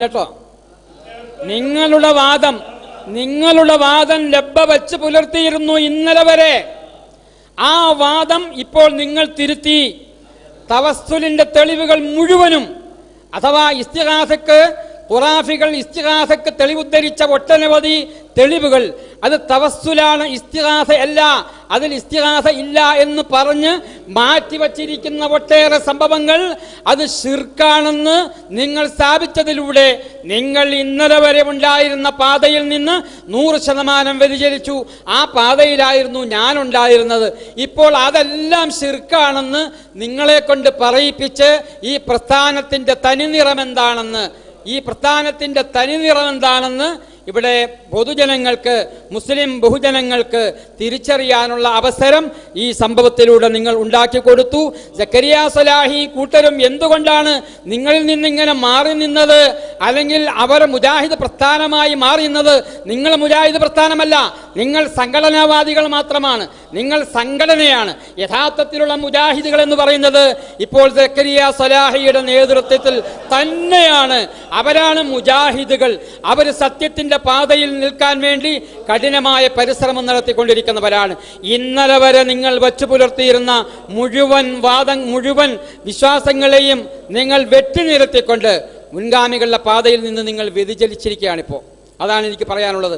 കേട്ടോ, നിങ്ങളുടെ വാദം ലബ്ബ വച്ച് പുലർത്തിയിരുന്നു ഇന്നലെ വരെ. ആ വാദം ഇപ്പോൾ നിങ്ങൾ തിരുത്തി. തവസ്സുലിന്റെ തെളിവുകൾ മുഴുവനും, അഥവാ ഇസ്തിഗാസക്ക് ഖുറാഫികൾ ഇസ്തിഗാസക്ക് തെളിവുദ്ധരിച്ച ഒട്ടനവധി തെളിവുകൾ അത് തവസ്സുലാണ്, ഇസ്തിഗാസ അല്ല, അതിൽ ഇസ്തിഗാസ ഇല്ല എന്ന് പറഞ്ഞ് മാറ്റിവച്ചിരിക്കുന്ന ഒട്ടേറെ സംഭവങ്ങൾ അത് ശിർക്കാണെന്ന് നിങ്ങൾ സ്ഥാപിച്ചതിലൂടെ നിങ്ങൾ ഇന്നലെ വരെ ഉണ്ടായിരുന്ന പാതയിൽ നിന്ന് 100% വ്യതിചലിച്ചു. ആ പാതയിലായിരുന്നു ഞാനുണ്ടായിരുന്നത്. ഇപ്പോൾ അതെല്ലാം ശിർക്കാണെന്ന് നിങ്ങളെ കൊണ്ട് പറയിപ്പിച്ച് ഈ പ്രസ്ഥാനത്തിന്റെ തനിനിറം എന്താണെന്ന് ഇവിടെ പൊതുജനങ്ങൾക്ക്, മുസ്ലിം ബഹുജനങ്ങൾക്ക് തിരിച്ചറിയാനുള്ള അവസരം ഈ സംഭവത്തിലൂടെ നിങ്ങൾ ഉണ്ടാക്കി കൊടുത്തു. സക്കരിയ സലാഹി കൂട്ടരും എന്തുകൊണ്ടാണ് നിങ്ങളിൽ നിന്നിങ്ങനെ മാറി നിന്നത്? അല്ലെങ്കിൽ അവർ മുജാഹിദ് പ്രസ്ഥാനമായി മാറിയുന്നത്? നിങ്ങൾ മുജാഹിദ് പ്രസ്ഥാനമല്ല, നിങ്ങൾ സംഘടനാവാദികൾ മാത്രമാണ്, നിങ്ങൾ സംഘടനയാണ്. യഥാർത്ഥത്തിലുള്ള മുജാഹിദുകൾ എന്ന് പറയുന്നത് ഇപ്പോൾ സക്കരിയ സലാഹിയുടെ നേതൃത്വത്തിൽ തന്നെയാണ്. അവരാണ് മുജാഹിദുകൾ. അവർ സത്യത്തിന്റെ പാതയിൽ നിൽക്കാൻ വേണ്ടി കഠിനമായ പരിശ്രമം നടത്തിക്കൊണ്ടിരിക്കുന്നവരാണ്. ഇന്നലെ വരെ നിങ്ങൾ വച്ചു പുലർത്തിയിരുന്ന മുഴുവൻ വിശ്വാസങ്ങളെയും നിങ്ങൾ വെട്ടിനിരത്തിക്കൊണ്ട് മുൻഗാമികളുടെ പാതയിൽ നിന്ന് നിങ്ങൾ വ്യതിചലിച്ചിരിക്കുകയാണിപ്പോൾ. അതാണ് എനിക്ക് പറയാനുള്ളത്.